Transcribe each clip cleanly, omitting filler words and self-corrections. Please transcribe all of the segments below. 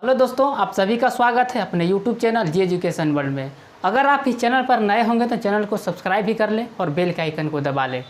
Hello दोस्तों, आप सभी का स्वागत है अपने YouTube चैनल जी एजुकेशन वर्ल्ड में। अगर आप इस चैनल पर नए होंगे तो चैनल को सब्सक्राइब भी कर लें और बेल के आइकन को दबा लें।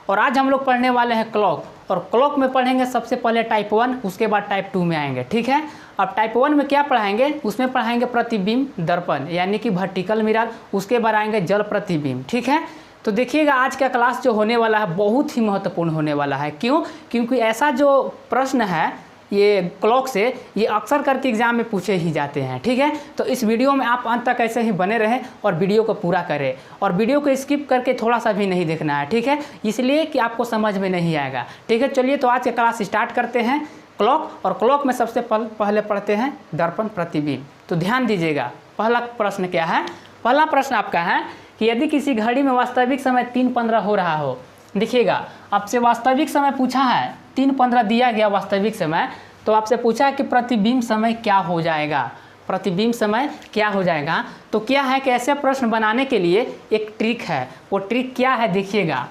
और आज हम लोग पढ़ने वाले हैं क्लॉक, और क्लॉक में पढ़ेंगे सबसे पहले टाइप 1, उसके बाद टाइप 2 में आएंगे। ठीक है, अब टाइप 1 में क्या पढ़ाएंगे, उसमें पढ़ाएंगे प्रतिबिंब दर्पण यानी कि वर्टिकल मिरर, उसके बाद आएंगे जल प्रतिबिंब। ठीक है, तो देखिएगा आज का क्लास जो होने वाला है बहुत ही महत्वपूर्ण होने वाला है। क्यों? क्योंकि ऐसा जो प्रश्न है ये क्लॉक से, ये अक्सर करके एग्जाम में पूछे ही जाते हैं। ठीक है, तो इस वीडियो में आप अंत तक ऐसे ही बने रहें और वीडियो को पूरा करें, और वीडियो को स्किप करके थोड़ा सा भी नहीं देखना है। ठीक है, इसलिए कि आपको समझ में नहीं आएगा। ठीक है, चलिए तो आज का क्लास स्टार्ट करते हैं क्लॉक। और क्लॉक में सबसे पहले पढ़ते हैं दर्पण प्रतिबिंब। तो ध्यान दीजिएगा, पहला प्रश्न क्या है। पहला प्रश्न आपका है कि यदि किसी घड़ी में वास्तविक समय 3:15 हो रहा हो। देखिएगा, आपसे वास्तविक समय पूछा है, 3:15 दिया गया वास्तविक समय, तो आपसे पूछा है कि प्रतिबिंब समय क्या हो जाएगा। प्रतिबिंब समय क्या हो जाएगा, तो क्या है कि ऐसे प्रश्न बनाने के लिए एक ट्रिक है। वो ट्रिक क्या है देखिएगा।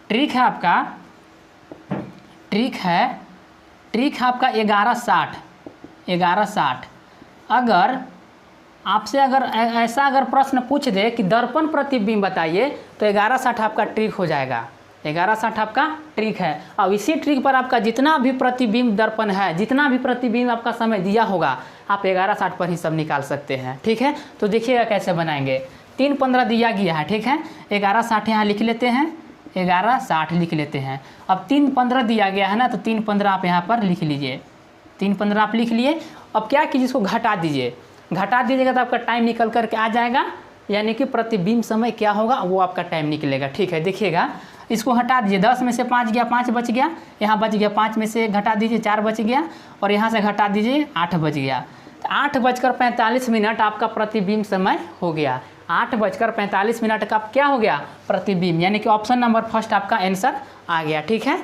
ट्रिक है आपका 1160। अगर आपसे अगर प्रश्न पूछ दे कि दर्पण प्रतिबिंब बताइए, तो 1160 आपका ट्रिक हो जाएगा। 1160 आपका ट्रिक है। अब इसी ट्रिक पर आपका जितना भी प्रतिबिंब दर्पण है, जितना भी प्रतिबिंब आपका समय दिया होगा, आप 1160 पर ही सब निकाल सकते हैं। ठीक है, तो देखिएगा कैसे बनाएंगे। 3:15 दिया गया है। ठीक है, 1160 यहाँ लिख लेते हैं, 1160 लिख लेते हैं। अब 3:15 दिया गया है ना, तो 3:15 आप यहाँ पर लिख लीजिए। 3:15 आप लिख लिए। अब क्या कीजिए, इसको घटा दीजिए। घटा दीजिएगा तो आपका टाइम निकल करके आ जाएगा, यानी कि प्रतिबिंब समय क्या होगा वो आपका टाइम निकलेगा। ठीक है, देखिएगा, इसको हटा दीजिए। 10 में से 5 गया, 5 बच गया, यहाँ बच गया। 5 में से घटा दीजिए, 4 बच गया, और यहाँ से घटा दीजिए, 8 बच गया। तो 8:45 आपका प्रतिबिंब समय हो गया। 8:45 का क्या हो गया, प्रतिबिंब, यानी कि ऑप्शन नंबर फर्स्ट आपका आंसर आ गया। ठीक है,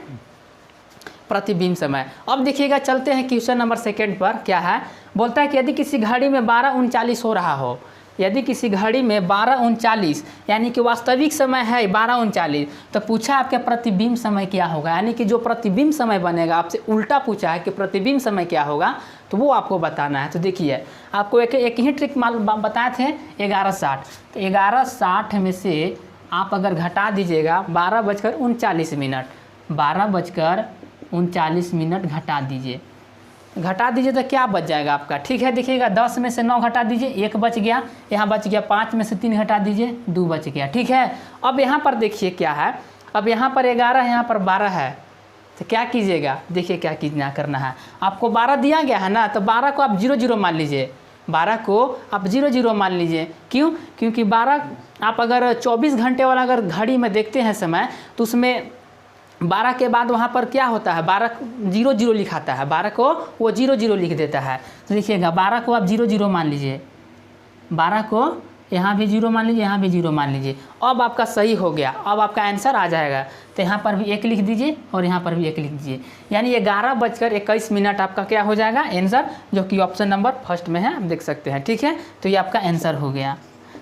प्रतिबिंब समय। अब देखिएगा, चलते हैं क्वेश्चन नंबर सेकेंड पर। क्या है, बोलता है कि यदि किसी घड़ी में 12:39 हो रहा हो। यदि किसी घड़ी में 12:39 यानी कि वास्तविक समय है 12:39, तो पूछा आपके प्रतिबिंब समय क्या होगा, यानी कि जो प्रतिबिंब समय बनेगा, आपसे उल्टा पूछा है कि प्रतिबिंब समय क्या होगा, तो वो आपको बताना है। तो देखिए, आपको एक ही ट्रिक बताए थे, 1160। तो 1160 में से आप अगर घटा दीजिएगा 12:39, 12:39 घटा दीजिए। घटा दीजिए तो क्या बच जाएगा आपका। ठीक है, देखिएगा, 10 में से 9 घटा दीजिए, 1 बच गया, यहाँ बच गया। 5 में से 3 घटा दीजिए, 2 बच गया। ठीक है, अब यहाँ पर देखिए क्या है, अब यहाँ पर 11 है, यहाँ पर 12 है, तो क्या कीजिएगा, देखिए क्या करना है आपको। 12 दिया गया है ना, तो 12 को आप 0 मान लीजिए। 12 को आप 0 मान लीजिए। क्यों? क्योंकि 12 आप अगर 24 घंटे वाला अगर घड़ी में देखते हैं समय, तो उसमें 12 के बाद वहाँ पर क्या होता है, 12 0 लिखाता है। 12 को वो 0 लिख देता है। तो देखिएगा, 12 को आप 0 मान लीजिए, 12 को यहाँ भी 0 मान लीजिए, यहाँ भी 0 मान लीजिए। अब आपका सही हो गया, अब आपका आंसर आ जाएगा। तो यहाँ पर भी 1 लिख दीजिए और यहाँ पर भी 1 लिख दीजिए, यानी 11:21 आपका क्या हो जाएगा आंसर, जो कि ऑप्शन नंबर फर्स्ट में है, आप देख सकते हैं। ठीक है, तो ये आपका आंसर हो गया।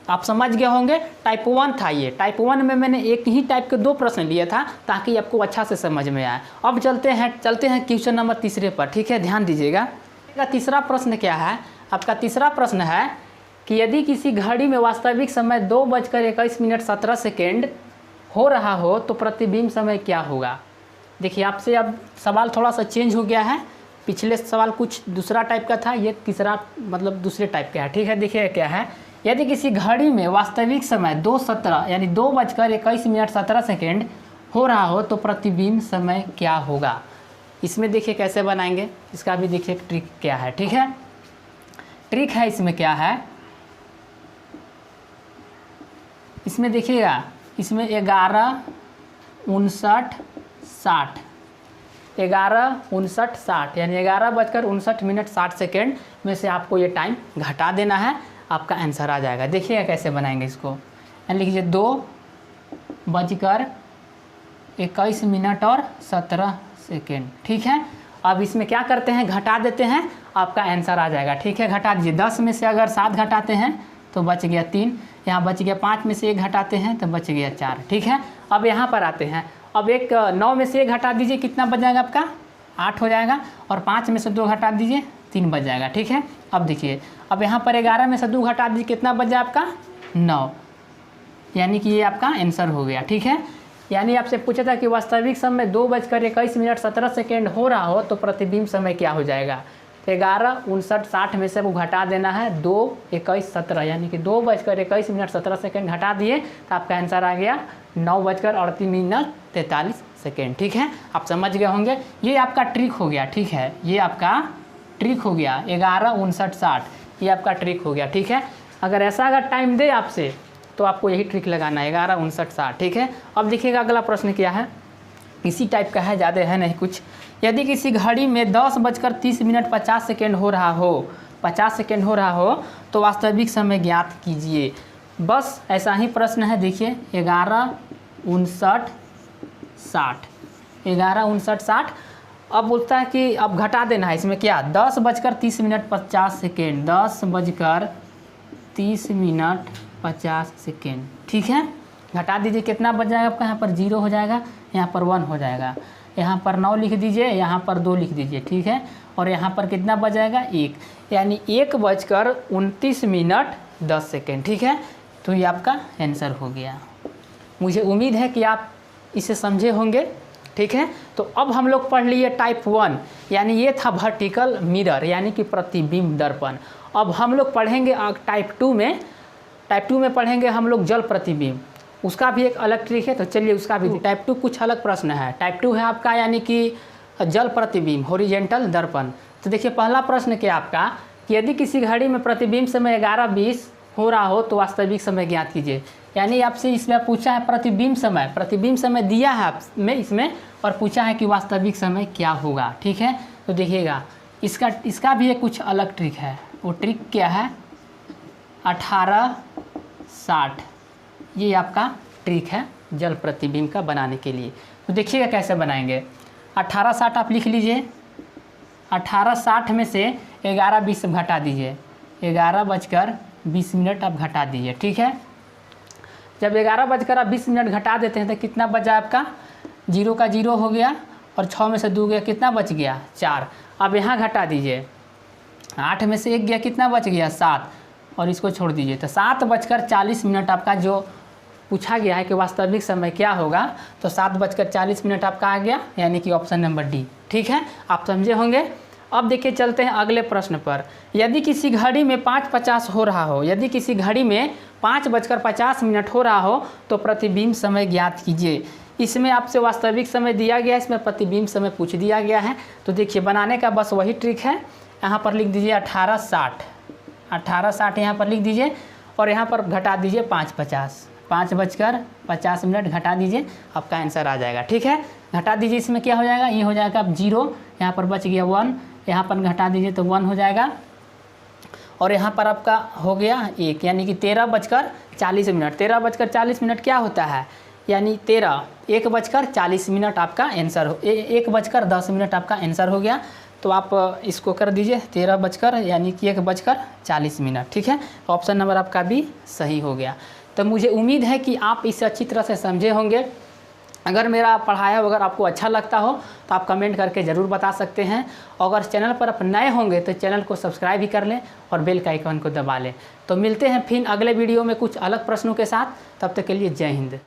आप समझ गए होंगे, टाइप 1 था ये। टाइप 1 में मैंने एक ही टाइप के 2 प्रश्न लिए था, ताकि आपको अच्छा से समझ में आए। अब चलते हैं क्वेश्चन नंबर तीसरे पर। ठीक है, ध्यान दीजिएगा। तीसरा प्रश्न क्या है, आपका तीसरा प्रश्न है कि यदि किसी घड़ी में वास्तविक समय 2:21:17 हो रहा हो, तो प्रतिबिंब समय क्या होगा। देखिए, आपसे अब सवाल थोड़ा सा चेंज हो गया है। पिछले सवाल कुछ दूसरा टाइप का था, ये तीसरा मतलब दूसरे टाइप का है। ठीक है, देखिए क्या है, यदि किसी घड़ी में वास्तविक समय 2:17 यानी 2:21:17 हो रहा हो, तो प्रतिबिंब समय क्या होगा। इसमें देखिए कैसे बनाएंगे, इसका भी देखिए ट्रिक क्या है। ठीक है, ट्रिक है इसमें क्या है, इसमें देखिएगा, इसमें 11:59:60 11:59:60 यानी 11:59:60 में से आपको ये टाइम घटा देना है, आपका आंसर आ जाएगा। देखिएगा कैसे बनाएंगे इसको, यानी लीजिए 2:21:17। ठीक है, अब इसमें क्या करते हैं, घटा देते हैं, आपका आंसर आ जाएगा। ठीक है, घटा दीजिए। 10 में से अगर 7 घटाते हैं तो बच गया 3, यहाँ बच गया। 5 में से 1 घटाते हैं तो बच गया 4। ठीक है, अब यहाँ पर आते हैं। अब 9 में से 1 घटा दीजिए, कितना बच जाएगा आपका, 8 हो जाएगा। और 5 में से 2 घटा दीजिए 3 बच जाएगा। ठीक है, अब देखिए, अब यहाँ पर 11 में से 2 घटा दीजिए, कितना बच जाए आपका 9, यानी कि ये आपका आंसर हो गया। ठीक है, यानी आपसे पूछा था कि वास्तविक समय 2:21 हो रहा हो तो प्रतिबिंब समय क्या हो जाएगा। तो 11, 59, 60 में से वो घटा देना है 2, 21, 17, यानी कि 2:21 घटा दिए तो आपका आंसर आ गया 9:38 ठीक है, आप समझ गए होंगे। ये आपका ट्रिक हो गया। ठीक है, ये आपका ट्रिक हो गया 11, 59, 60, ये आपका ट्रिक हो गया। ठीक है, अगर ऐसा अगर टाइम दे आपसे तो आपको यही ट्रिक लगाना है 11, 59, 60। ठीक है, अब देखिएगा अगला प्रश्न क्या है, इसी टाइप का है, ज़्यादा है नहीं कुछ। यदि किसी घड़ी में 10:30 हो रहा हो, 50 सेकेंड हो रहा हो तो वास्तविक समय ज्ञात कीजिए। बस ऐसा ही प्रश्न है। देखिए 11, 59, 60, 11, 59, 60। अब बोलता है कि अब घटा देना है इसमें क्या, 10:30 10:30 ठीक है, घटा दीजिए, कितना बच जाएगा आपका, यहाँ पर 0 हो जाएगा, यहाँ पर 1 हो जाएगा, यहाँ पर 9 लिख दीजिए, यहाँ पर 2 लिख दीजिए। ठीक है, और यहाँ पर कितना बच जाएगा 1, यानी 1:29 ठीक है, तो ये आपका आंसर हो गया। मुझे उम्मीद है कि आप इसे समझे होंगे। ठीक है, तो अब हम लोग पढ़ लिए टाइप 1, यानी ये था वर्टिकल मिरर यानी कि प्रतिबिंब दर्पण। अब हम लोग पढ़ेंगे टाइप 2 में, टाइप 2 में पढ़ेंगे हम लोग जल प्रतिबिंब, उसका भी एक अलग ट्रिक है। तो चलिए उसका भी, टाइप 2 कुछ अलग प्रश्न है। टाइप 2 है आपका यानी कि जल प्रतिबिंब हॉरिजॉन्टल दर्पण। तो देखिए पहला प्रश्न क्या आपका कि यदि किसी घड़ी में प्रतिबिंब समय 11:20 हो रहा हो तो वास्तविक समय ज्ञात कीजिए। यानी आपसे इसमें पूछा है प्रतिबिंब समय दिया है आपने इसमें, और पूछा है कि वास्तविक समय क्या होगा। ठीक है, तो देखिएगा इसका भी एक कुछ अलग ट्रिक है। वो ट्रिक क्या है, 1860, ये आपका ट्रिक है जल प्रतिबिंब का बनाने के लिए। तो देखिएगा कैसे बनाएंगे। 1860 आप लिख लीजिए, 1860 में से 11:20 घटा दीजिए, 11:20 आप घटा दीजिए। ठीक है, जब 11:20 घटा देते हैं तो कितना बचा आपका, 0 का 0 हो गया, और 6 में से 2 गया, कितना बच गया 4। अब यहाँ घटा दीजिए, 8 में से 1 गया, कितना बच गया 7, और इसको छोड़ दीजिए। तो 7:40 आपका जो पूछा गया है कि वास्तविक समय क्या होगा, तो 7:40 आपका आ गया, यानी कि ऑप्शन नंबर डी। ठीक है, आप समझे होंगे। अब देखिए चलते हैं अगले प्रश्न पर। यदि किसी घड़ी में 5:50 हो रहा हो, यदि किसी घड़ी में 5:50 हो रहा हो तो प्रतिबिंब समय ज्ञात कीजिए। इसमें आपसे वास्तविक समय दिया गया है, इसमें प्रतिबिंब समय पूछ दिया गया है। तो देखिए बनाने का बस वही ट्रिक है। यहाँ पर लिख दीजिए 1860 यहाँ पर लिख दीजिए, और यहाँ पर घटा दीजिए 5:50, 5:50 घटा दीजिए, आपका आंसर आ जाएगा। ठीक है, घटा दीजिए, इसमें क्या हो जाएगा, ये हो जाएगा अब 0, यहाँ पर बच गया 1, यहाँ पर घटा दीजिए तो 1 हो जाएगा, और यहाँ पर आपका हो गया 1, यानी कि 13:40। 13:40 क्या होता है, यानी 1:40 आपका आंसर हो, 1:10 आपका आंसर हो गया। तो आप इसको कर दीजिए 13 यानी कि 1:40। ठीक है, ऑप्शन नंबर आपका भी सही हो गया। तो मुझे उम्मीद है कि आप इसे अच्छी तरह से समझे होंगे। अगर मेरा पढ़ाया अगर आपको अच्छा लगता हो तो आप कमेंट करके ज़रूर बता सकते हैं। अगर चैनल पर आप नए होंगे तो चैनल को सब्सक्राइब भी कर लें और बेल का आइकन को दबा लें। तो मिलते हैं फिर अगले वीडियो में कुछ अलग प्रश्नों के साथ, तब तक के लिए जय हिंद।